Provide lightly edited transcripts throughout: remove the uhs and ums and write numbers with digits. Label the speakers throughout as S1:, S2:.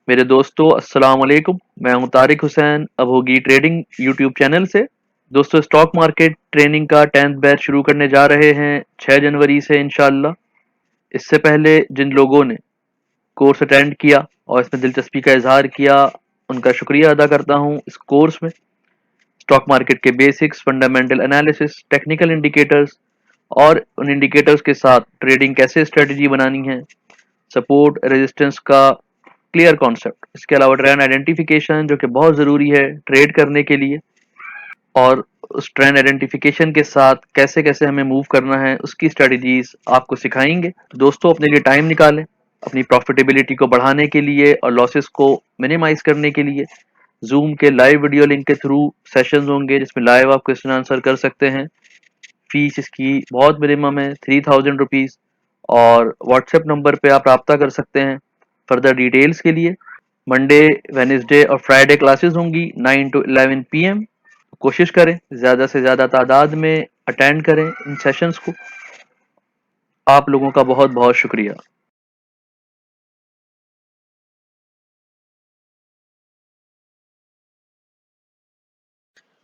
S1: मेरे दोस्तों अस्सलाम वालेकुम। मैं हूं तारिक हुसैन अबोगी ट्रेडिंग यूट्यूब चैनल से। दोस्तों स्टॉक मार्केट ट्रेनिंग का 10th बैच शुरू करने जा रहे हैं 6 जनवरी से इंशाल्लाह। इससे पहले जिन लोगों ने कोर्स अटेंड किया और इसमें दिलचस्पी का इजहार किया, उनका शुक्रिया अदा करता हूं। इस कोर्स में स्टॉक मार्केट के basics, fundamental analysis, technical indicators और उन इंडिकेटर्स के साथ ट्रेडिंग कैसे स्ट्रेटजी बनानी है, सपोर्ट रेजिस्टेंस का क्लियर कॉन्सेप्ट, इसके अलावा ट्रेंड आइडेंटिफिकेशन जो कि बहुत ज़रूरी है ट्रेड करने के लिए, और उस ट्रेंड आइडेंटिफिकेशन के साथ कैसे कैसे हमें मूव करना है उसकी स्ट्रेटजीज आपको सिखाएंगे। दोस्तों अपने लिए टाइम निकालें अपनी प्रॉफिटेबिलिटी को बढ़ाने के लिए और लॉसेस को मिनिमाइज करने के लिए। जूम के लाइव वीडियो लिंक के थ्रू सेशंस होंगे जिसमें लाइव आप क्वेश्चन आंसर कर सकते हैं। फीस इसकी बहुत मिनिमम है, 3000 रुपीज़, और व्हाट्सएप नंबर पे आप रब्ता कर सकते हैं फर्दर डिटेल्स के लिए। मंडे, वेनेसडे और फ्राइडे क्लासेस होंगी 9 to 11 PM। कोशिश करें ज़्यादा से ज़्यादा तादाद में अटेंड करें इन सेशंस को। आप लोगों का बहुत बहुत शुक्रिया।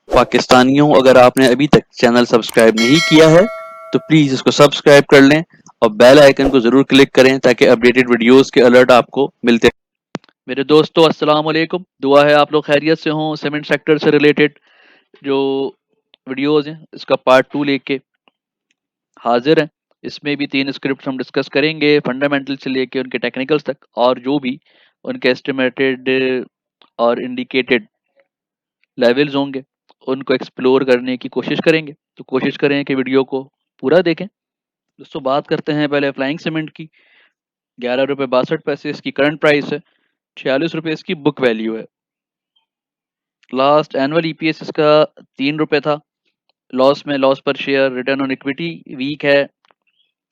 S2: पाकिस्तानियों, अगर आपने अभी तक चैनल सब्सक्राइब नहीं किया है तो प्लीज़ इसको सब्सक्राइब कर लें और बेल आइकन को ज़रूर क्लिक करें ताकि अपडेटेड वीडियोस के अलर्ट आपको मिलते रहें।
S1: मेरे दोस्तों अस्सलाम वालेकुम। दुआ है आप लोग खैरियत से हों। सीमेंट सेक्टर से रिलेटेड जो वीडियोस हैं इसका पार्ट 2 लेके हाजिर हैं। इसमें भी 3 स्क्रिप्ट हम डिस्कस करेंगे, फंडामेंटल से लेके उनके टेक्निकल्स तक, और जो भी उनके एस्टिमेटेड और इंडिकेटेड लेवल्स होंगे उनको एक्सप्लोर करने की कोशिश करेंगे। तो कोशिश करें कि वीडियो को पूरा देखें। दोस्तों बात करते हैं पहले फ्लाइंग सीमेंट की। 11 रुपये 62 पैसे इसकी करंट प्राइस है। 46 रुपये इसकी बुक वैल्यू है। लास्ट एनुअल ईपीएस इसका 3 रुपये था। लॉस में loss per share, return on equity weak है,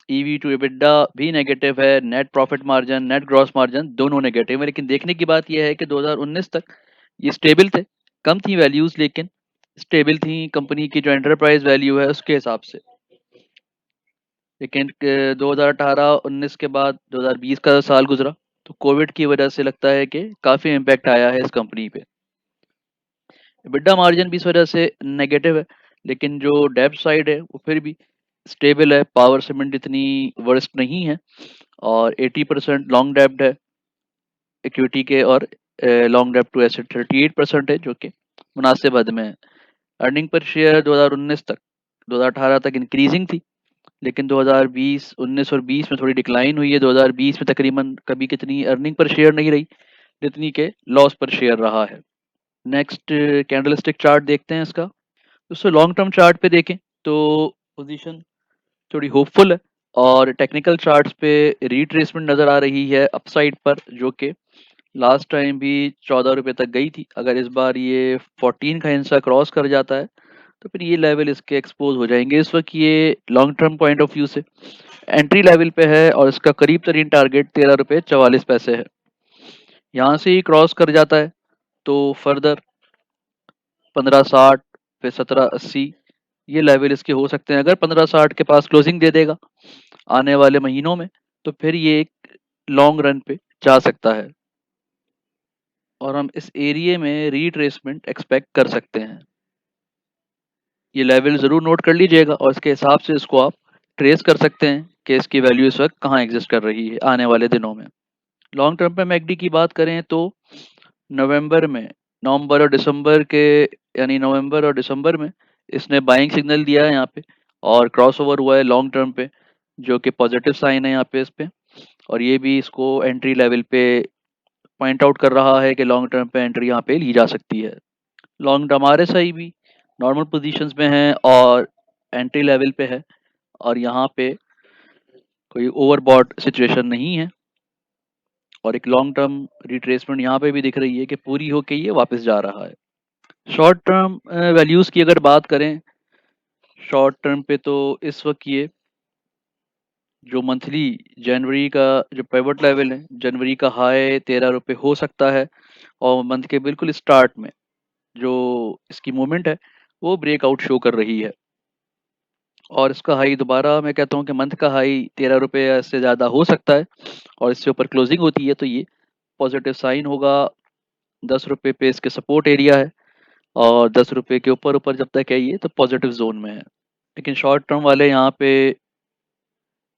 S1: ईवी टू एबिडा भी नेगेटिव है, net profit margin, net gross margin दोनों नेगेटिव है। लेकिन देखने की बात यह है कि 2019 तक ये स्टेबल थे। कम थी वैल्यूज लेकिन स्टेबल थी कंपनी की जो एंटरप्राइज वैल्यू है उसके हिसाब से। लेकिन 2018-19 के बाद 2020 का साल गुजरा तो कोविड की वजह से लगता है कि काफ़ी इम्पैक्ट आया है इस कंपनी पे। एबिडा मार्जिन भी इस वजह से नेगेटिव है, लेकिन जो डेब्ट साइड है वो फिर भी स्टेबल है। पावर सीमेंट इतनी वर्स्ट नहीं है और 80% लॉन्ग डेब्ट है इक्विटी के, और लॉन्ग डेब्ट टू एसेट 38% है जो कि मुनासिब हद में है। अर्निंग पर शेयर 2019 तक 2018 तक इंक्रीजिंग थी, लेकिन 2020, 19 और 20 में थोड़ी डिक्लाइन हुई है। 2020 में तकरीबन कभी कितनी अर्निंग पर शेयर नहीं रही जितनी के लॉस पर शेयर रहा है। नेक्स्ट कैंडलस्टिक चार्ट देखते हैं इसका। दोस्तों लॉन्ग टर्म चार्ट पे देखें तो पोजीशन थोड़ी होपफुल है और टेक्निकल चार्ट्स पे रिट्रेसमेंट नज़र आ रही है अपसाइड पर, जो कि लास्ट टाइम भी 14 रुपये तक गई थी। अगर इस बार ये 14 का हिस्सा क्रॉस कर जाता है तो फिर ये लेवल इसके एक्सपोज हो जाएंगे। इस वक्त ये long term point of view से एंट्री लेवल पे है और इसका करीब तरीन टारगेट 13 रुपये 44 पैसे है। यहाँ से ही क्रॉस कर जाता है तो फर्दर 1560 फिर 1780 ये लेवल इसके हो सकते हैं। अगर 1560 के पास क्लोजिंग दे देगा आने वाले महीनों में तो फिर ये एक लॉन्ग रन पे जा सकता है और हम इस एरिया में रीट्रेसमेंट एक्सपेक्ट कर सकते हैं। ये लेवल ज़रूर नोट कर लीजिएगा और इसके हिसाब से इसको आप ट्रेस कर सकते हैं कि इसकी वैल्यू इस वक्त कहाँ एग्जिस्ट कर रही है आने वाले दिनों में। लॉन्ग टर्म पे मैकडी की बात करें तो नवंबर में, नवंबर और दिसंबर के, यानी नवंबर और दिसंबर में इसने बाइंग सिग्नल दिया है यहाँ पे और क्रॉस ओवर हुआ है लॉन्ग टर्म पे, जो कि पॉजिटिव साइन है यहाँ पे इस पे। और ये भी इसको एंट्री लेवल पे पॉइंट आउट कर रहा है कि लॉन्ग टर्म पे एंट्री यहाँ पे ली जा सकती है। लॉन्ग टर्म आरएसआई भी नॉर्मल पोजीशंस में है और एंट्री लेवल पे है और यहाँ पे कोई ओवरबॉट सिचुएशन नहीं है और एक लॉन्ग टर्म रिट्रेसमेंट यहाँ पे भी दिख रही है कि पूरी होके ये वापस जा रहा है। शॉर्ट टर्म वैल्यूज़ की अगर बात करें शॉर्ट टर्म पे तो इस वक्त ये जो मंथली जनवरी का जो पिवट लेवल है, जनवरी का हाई 13 रुपये हो सकता है और मंथ के बिल्कुल स्टार्ट में जो इसकी मूवमेंट है वो ब्रेकआउट शो कर रही है और इसका हाई दोबारा मैं कहता हूँ कि मंथ का हाई 13 रुपये से ज़्यादा हो सकता है और इससे ऊपर क्लोजिंग होती है तो ये पॉजिटिव साइन होगा। 10 रुपये पे इसके सपोर्ट एरिया है और 10 रुपये के ऊपर ऊपर जब तक है ये तो पॉजिटिव जोन में है। लेकिन शॉर्ट टर्म वाले यहाँ पे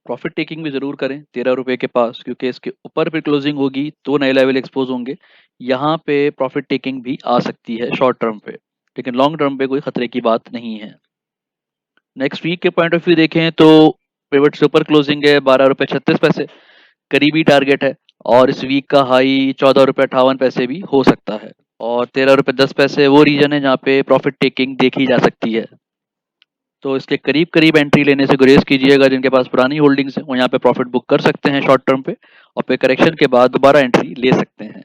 S1: प्रॉफिट टेकिंग भी ज़रूर करें 13 रुपये के पास, क्योंकि इसके ऊपर फिर क्लोजिंग होगी तो नए लेवल एक्सपोज होंगे। यहाँ पे प्रॉफिट टेकिंग भी आ सकती है शॉर्ट टर्म पे, लेकिन लॉन्ग टर्म पे कोई खतरे की बात नहीं है। नेक्स्ट वीक के पॉइंट ऑफ व्यू देखें तो पिवट से ऊपर क्लोजिंग है 12 रुपये 36 पैसे, करीबी टारगेट है। और इस वीक का हाई 14 रुपये 58 पैसे भी हो सकता है। और 13 रुपये 10 पैसे वो रीजन है जहाँ पे प्रॉफिट टेकिंग देखी जा सकती है। तो इसके करीब करीब एंट्री लेने से गुरेज कीजिएगा। जिनके पास पुरानी होल्डिंग्स है वो यहाँ पे प्रॉफिट बुक कर सकते हैं शॉर्ट टर्म पे, और फिर करेक्शन के बाद दोबारा एंट्री ले सकते हैं।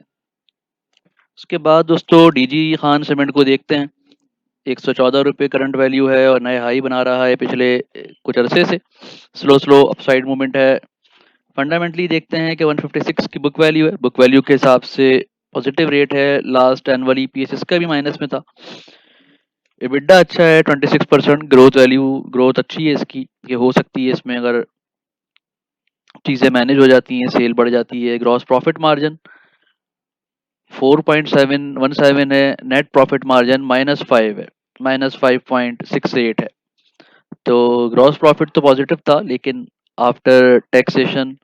S1: उसके बाद दोस्तों डीजी खान सीमेंट को देखते हैं। 114 रुपये करंट वैल्यू है और नए हाई बना रहा है पिछले कुछ अरसे से। स्लो स्लो अपसाइड मूवमेंट है। फंडामेंटली देखते हैं कि 156 की बुक वैल्यू है। बुक वैल्यू के हिसाब से पॉजिटिव रेट है। लास्ट एनुअल ईपीएस इसका भी माइनस में था। एबिटा अच्छा है 26%। ग्रोथ वैल्यू ग्रोथ अच्छी है इसकी, ये हो सकती है इसमें अगर चीज़ें मैनेज हो जाती हैं, सेल बढ़ जाती है। ग्रॉस प्रॉफिट मार्जिन 4.717 है। नेट प्रॉफिट मार्जिन -5 है, -5.68 है। तो ग्रॉस प्रॉफिट तो पॉजिटिव था, लेकिन आफ्टर टैक्सेशन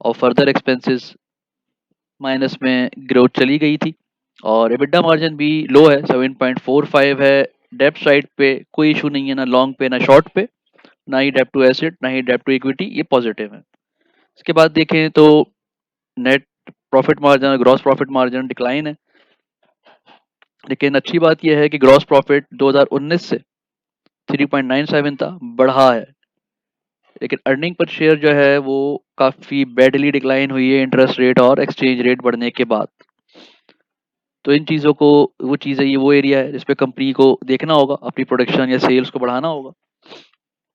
S1: और फर्दर एक्सपेंसेस माइनस में ग्रोथ चली गई थी। और एबिटा मार्जिन भी लो है 7.45 है। डेप्थ साइड पे कोई इशू नहीं है, ना लॉन्ग पे ना शॉर्ट पे, ना ही डेप्ट टू एसेट ना ही डेप्ट टू इक्विटी, ये पॉजिटिव है। इसके बाद देखें तो नेट प्रॉफिट मार्जिन और ग्रॉस प्रॉफिट मार्जिन डिक्लाइन है। लेकिन अच्छी बात यह है कि ग्रॉस प्रॉफिट 2019 से 3.97 था, बढ़ा है। लेकिन अर्निंग पर शेयर जो है वो काफ़ी बैडली डिक्लाइन हुई है इंटरेस्ट रेट और एक्सचेंज रेट बढ़ने के बाद। तो इन चीज़ों को, वो चीज़ें, ये वो एरिया है जिस पे कंपनी को देखना होगा, अपनी प्रोडक्शन या सेल्स को बढ़ाना होगा।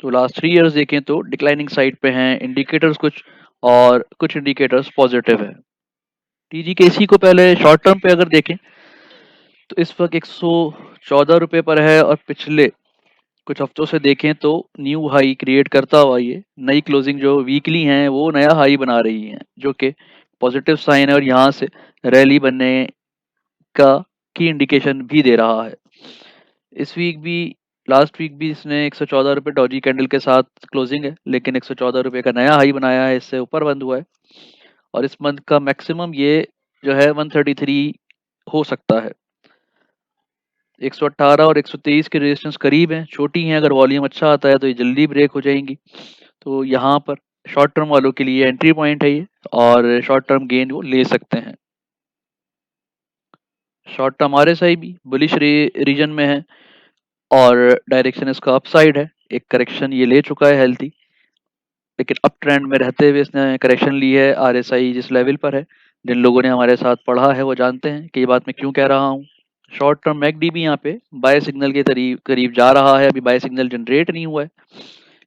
S1: तो लास्ट 3 इयर्स देखें तो डिक्लाइनिंग साइड पे हैं इंडिकेटर्स कुछ, और कुछ इंडिकेटर्स पॉजिटिव है। टीजीकेसी को पहले शॉर्ट टर्म पे अगर देखें तो इस वक्त 114 रुपये पर है, और पिछले कुछ हफ्तों से देखें तो न्यू हाई क्रिएट करता हुआ ये नई क्लोजिंग जो वीकली हैं वो नया हाई बना रही हैं, जो कि पॉजिटिव साइन है और यहाँ से रैली बनने का की इंडिकेशन भी दे रहा है। इस वीक भी, लास्ट वीक भी इसने 114 रुपये डॉजी कैंडल के साथ क्लोजिंग है, लेकिन 114 रुपये का नया हाई बनाया है, इससे ऊपर बंद हुआ है। और इस मंथ का मैक्सिमम ये जो है 133 हो सकता है। 118 और 123 के रेजिस्टेंस करीब हैं, छोटी हैं। अगर वॉल्यूम अच्छा आता है तो ये जल्दी ब्रेक हो जाएंगी। तो यहाँ पर शॉर्ट टर्म वालों के लिए एंट्री पॉइंट है ये, और शॉर्ट टर्म गेन वो ले सकते हैं। शॉर्ट टर्म आरएसआई भी बुलिश रीजन में है और डायरेक्शन इसका अपसाइड है। एक करेक्शन ये ले चुका है हेल्थी, लेकिन अप ट्रेंड में रहते हुए इसने करेक्शन ली है। आरएसआई जिस लेवल पर है, जिन लोगों ने हमारे साथ पढ़ा है वो जानते हैं कि ये बात मैं क्यों कह रहा हूँ। शॉर्ट टर्म मैकडी भी यहाँ पे बाय सिग्नल के करीब जा रहा है। अभी बाय सिग्नल जनरेट नहीं हुआ है,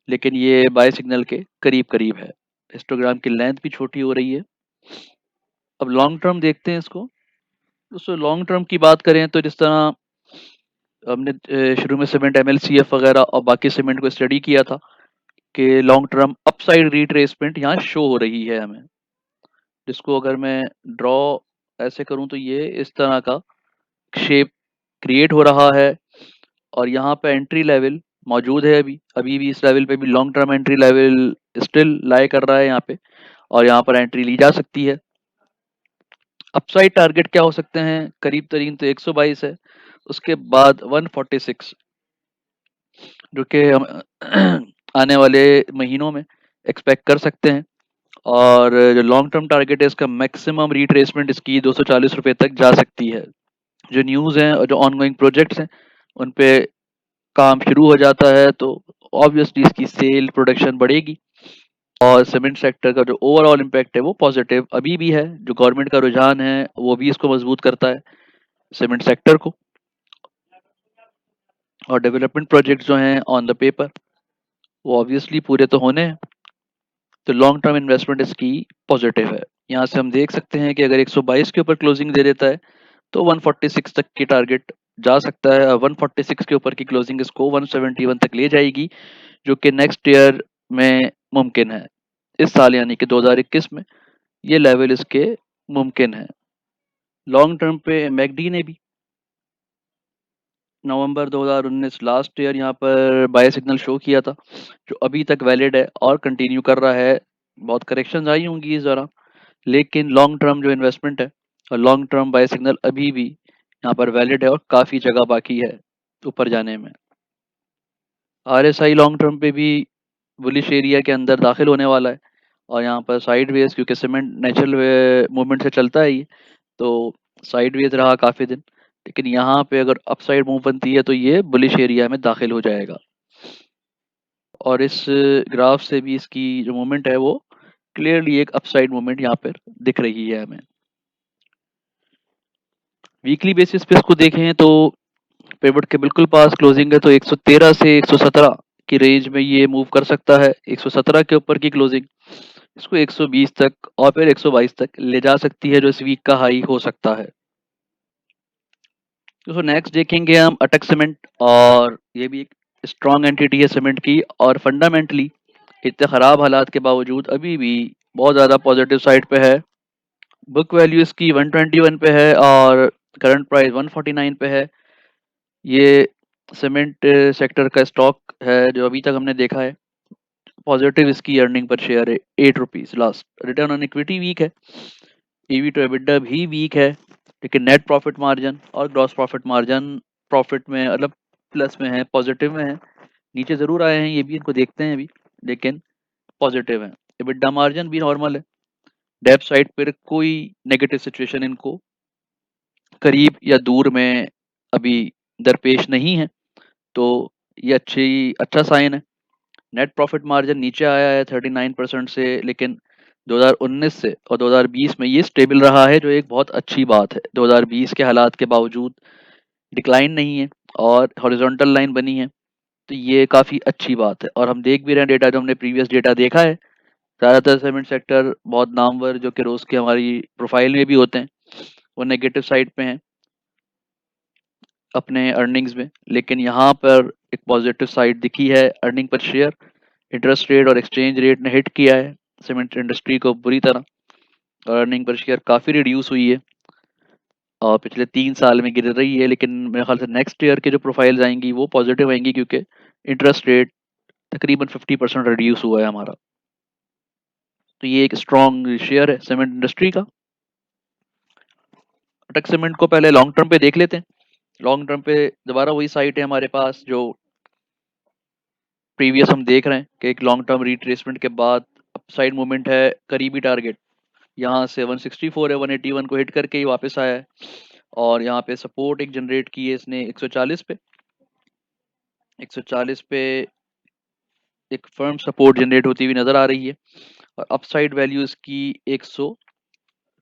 S1: लेकिन ये बाय सिग्नल के करीब करीब है। हिस्टोग्राम की लेंथ भी छोटी हो रही है। अब लॉन्ग टर्म देखते हैं इसको। दोस्तों लॉन्ग टर्म की बात करें तो जिस तरह हमने शुरू में सीमेंट एमएलसीएफ वगैरह और बाकी सीमेंट को स्टडी किया था कि लॉन्ग टर्म अपसाइड रिट्रेसमेंट यहाँ शो हो रही है हमें, जिसको अगर मैं ड्रॉ ऐसे करूं तो ये इस तरह का शेप क्रिएट हो रहा है। और यहाँ पे एंट्री लेवल मौजूद है। अभी अभी भी इस लेवल पे भी long term entry level still lie कर रहा है यहाँ पे, और यहाँ पर एंट्री ली जा सकती है। अपसाइड टारगेट क्या हो सकते हैं, करीब तरीन तो 122 है, उसके बाद 146, जो कि हम आने वाले महीनों में एक्सपेक्ट कर सकते हैं। और जो लॉन्ग टर्म टारगेट है इसका मैक्सिमम रिट्रेसमेंट इसकी 240 रुपये तक जा सकती है। जो न्यूज़ हैं और जो ऑनगोइंग प्रोजेक्ट्स हैं उन पे काम शुरू हो जाता है तो ऑब्वियसली इसकी सेल प्रोडक्शन बढ़ेगी, और सीमेंट सेक्टर का जो ओवरऑल इम्पैक्ट है वो पॉजिटिव अभी भी है। जो गवर्नमेंट का रुझान है वो भी इसको मजबूत करता है, सीमेंट सेक्टर को। और डेवलपमेंट प्रोजेक्ट्स जो हैं ऑन द पेपर वो ऑब्वियसली पूरे तो होने हैं। तो लॉन्ग टर्म इन्वेस्टमेंट इसकी पॉजिटिव है। यहाँ से हम देख सकते हैं कि अगर 122 के ऊपर क्लोजिंग दे देता है तो 146 तक की टारगेट जा सकता है। 146 के ऊपर की क्लोजिंग इसको 171 तक ले जाएगी, जो कि नेक्स्ट ईयर में मुमकिन है। इस साल यानी कि 2021 में ये लेवल इसके मुमकिन है। लॉन्ग टर्म पे मैकडी ने भी नवंबर 2019 लास्ट ईयर यहाँ पर बाय सिग्नल शो किया था, जो अभी तक वैलिड है और कंटिन्यू कर रहा है। बहुत करेक्शंस आई होंगी इस दौरान, लेकिन लॉन्ग टर्म जो इन्वेस्टमेंट है और लॉन्ग टर्म बाय सिग्नल अभी भी यहाँ पर वैलिड है और काफ़ी जगह बाकी है ऊपर जाने में। आरएसआई लॉन्ग टर्म पे भी बुलिश एरिया के अंदर दाखिल होने वाला है, और यहाँ पर साइडवेज, क्योंकि सीमेंट नेचुरल मूवमेंट से चलता है ये, तो साइडवेज रहा काफ़ी दिन, लेकिन यहाँ पे अगर अपसाइड मूव बनती है तो ये बुलिश एरिया में दाखिल हो जाएगा। और इस ग्राफ से भी इसकी जो मूवमेंट है वो क्लियरली एक अपसाइड मूवमेंट यहाँ पर दिख रही है हमें। वीकली बेसिस पे इसको देखें तो पिवट के बिल्कुल पास क्लोजिंग है, तो 113 से 117 की रेंज में ये मूव कर सकता है। 117 के ऊपर की क्लोजिंग इसको 120 तक और फिर 122 तक ले जा सकती है, जो इस वीक का हाई हो सकता है। तो नेक्स्ट देखेंगे हम अटक सीमेंट, और ये भी एक स्ट्रॉन्ग एंटिटी है सीमेंट की, और फंडामेंटली इतने ख़राब हालात के बावजूद अभी भी बहुत ज़्यादा पॉजिटिव साइड पे है। बुक वैल्यू इसकी 121 पे है और करंट प्राइस 149 पे है। ये सीमेंट सेक्टर का स्टॉक है जो अभी तक हमने देखा है पॉजिटिव, इसकी अर्निंग पर शेयर है 8 rupees last. Return on equity weak है, ईवी टू एबिटा भी वीक है, लेकिन नेट प्रॉफिट मार्जिन और ग्रॉस प्रॉफिट मार्जिन प्रॉफिट में मतलब प्लस में है, पॉजिटिव में है। नीचे ज़रूर आए हैं ये भी, इनको देखते हैं अभी, लेकिन पॉजिटिव है। एबिटा मार्जिन भी नॉर्मल है। डेप्थ साइड पर कोई नेगेटिव सिचुएशन इनको करीब या दूर में अभी दरपेश नहीं है, तो ये अच्छा साइन है। नेट प्रॉफिट मार्जिन नीचे आया है 39% से, लेकिन 2019 से और 2020 में ये स्टेबल रहा है, जो एक बहुत अच्छी बात है। 2020 के हालात के बावजूद डिक्लाइन नहीं है और हॉरिजॉन्टल लाइन बनी है, तो ये काफ़ी अच्छी बात है। और हम देख भी रहे हैं डेटा, जो हमने प्रीवियस डेटा देखा है, ज़्यादातर सीमेंट सेक्टर बहुत नामवर जो कि रोज़ के हमारी प्रोफाइल में भी होते हैं, वो नेगेटिव साइड पे हैं अपने अर्निंग्स में, लेकिन यहाँ पर एक पॉजिटिव साइड दिखी है। Earning per share, interest rate और एक्सचेंज रेट ने हिट किया है सीमेंट इंडस्ट्री को बुरी तरह, और अर्निंग पर शेयर काफ़ी रिड्यूस हुई है और पिछले 3 साल में गिर रही है। लेकिन मेरे ख्याल से नेक्स्ट ईयर की जो प्रोफाइल्स आएंगी वो पॉजिटिव आएंगी, क्योंकि इंटरेस्ट रेट तकरीबन 50% रिड्यूस हुआ है हमारा। तो ये एक स्ट्रॉन्ग शेयर है सीमेंट इंडस्ट्री का। अटक सीमेंट को पहले लॉन्ग टर्म पे देख लेते हैं। लॉन्ग टर्म पे दोबारा वही साइट है हमारे पास जो प्रीवियस हम देख रहे हैं कि एक लॉन्ग टर्म रिट्रेसमेंट के बाद अपसाइड मूवमेंट है। करीबी टारगेट यहाँ से 164 है, 181 को हिट करके ही वापस आया है, और यहाँ पे सपोर्ट एक जनरेट की है इसने 140 पे। 140 पे एक फर्म सपोर्ट जनरेट होती हुई नजर आ रही है, और अपसाइड वैल्यू इसकी 100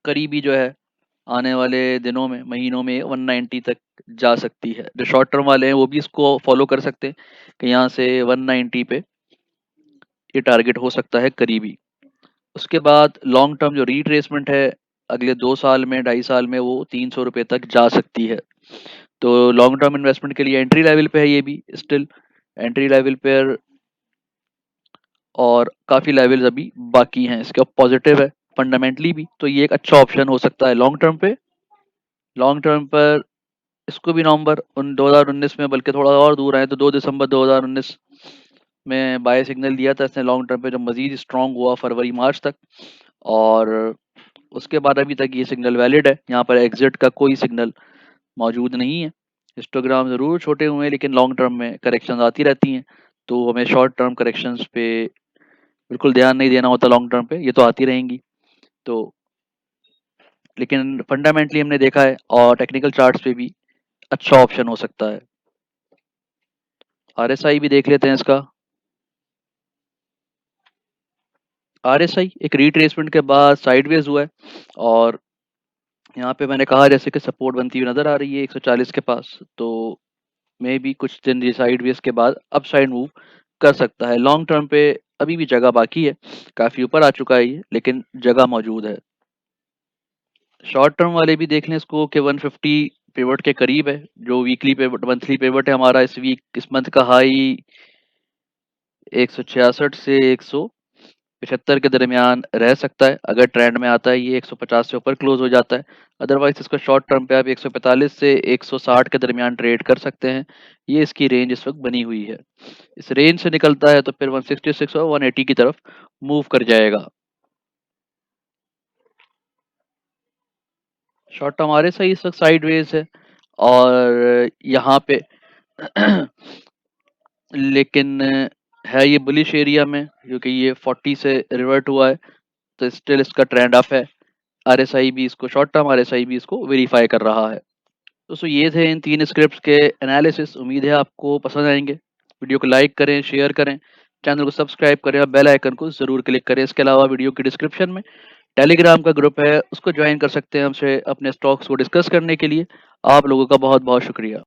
S1: करीबी जो है आने वाले दिनों में महीनों में 190 तक जा सकती है। जो शॉर्ट टर्म वाले हैं वो भी इसको फॉलो कर सकते हैं कि यहाँ से 190 पे ये टारगेट हो सकता है करीबी। उसके बाद लॉन्ग टर्म जो रिट्रेसमेंट है अगले 2 साल में 2.5 साल में, वो 300 रुपये तक जा सकती है। तो लॉन्ग टर्म इन्वेस्टमेंट के लिए एंट्री लेवल पे है ये भी स्टिल, एंट्री लेवल पर, और काफ़ी लेवल्स अभी बाकी हैं इसके। पॉजिटिव है फंडामेंटली भी, तो ये एक अच्छा ऑप्शन हो सकता है लॉन्ग टर्म पे। लॉन्ग टर्म पर इसको भी नवंबर 2019 में, बल्कि थोड़ा और दूर आए तो 2 दिसंबर 2019 में बाय सिग्नल दिया था इसने लॉन्ग टर्म पे, जो मजीद स्ट्रॉन्ग हुआ फरवरी मार्च तक, और उसके बाद अभी तक ये सिग्नल वैलिड है। यहाँ पर एग्जिट का कोई सिग्नल मौजूद नहीं है। हिस्टोग्राम ज़रूर छोटे हुए हैं, लेकिन लॉन्ग टर्म में करेक्शन आती रहती हैं, तो हमें शॉर्ट टर्म करेक्शंस पे बिल्कुल ध्यान नहीं देना होता लॉन्ग टर्म पे, ये तो आती रहेंगी। तो लेकिन फंडामेंटली हमने देखा है और टेक्निकल चार्ट्स पे भी अच्छा ऑप्शन हो सकता है। आरएसआई भी देख लेते हैं इसका। आरएसआई एक रिट्रेसमेंट के बाद साइडवेज हुआ है, और यहाँ पे मैंने कहा जैसे कि सपोर्ट बनती हुई नजर आ रही है 140 के पास, तो मे भी कुछ दिन ये साइडवेज के बाद अप साइड मूव कर सकता है। लॉन्ग टर्म पे अभी भी जगह बाकी है, काफ़ी ऊपर आ चुका है ये, लेकिन जगह मौजूद है। शॉर्ट टर्म वाले भी देख लें इसको कि 150 पिवट के करीब है, जो वीकली पिवट मंथली पिवट है हमारा इस मंथ का हाई 166 से 100 75 के दरमियान रह सकता है। अगर ट्रेंड में आता है ये 150 से ऊपर क्लोज हो जाता है। अदरवाइज इसको शॉर्ट टर्म पे आप 145 से 160 के दरमियान ट्रेड कर सकते हैं। ये इसकी रेंज इस वक्त बनी हुई है। इस रेंज से निकलता है तो फिर 166 और 180 की तरफ मूव कर जाएगा। शॉर्ट टर्म हमारे सही इस वक्त साइडवेज है और यहाँ पे लेकिन है ये बुलिश एरिया में, क्योंकि ये 40 से रिवर्ट हुआ है तो स्टिल इसका ट्रेंड अप है। आरएसआई भी इसको शॉर्ट टर्म आरएसआई भी इसको वेरीफाई कर रहा है। दोस्तों ये थे इन 3 स्क्रिप्ट्स के एनालिसिस। उम्मीद है आपको पसंद आएंगे। वीडियो को लाइक करें, शेयर करें, चैनल को सब्सक्राइब करें और बेल आइकन को ज़रूर क्लिक करें। इसके अलावा वीडियो की डिस्क्रिप्शन में टेलीग्राम का ग्रुप है, उसको ज्वाइन कर सकते हैं हमसे अपने स्टॉक्स को डिस्कस करने के लिए। आप लोगों का बहुत बहुत शुक्रिया।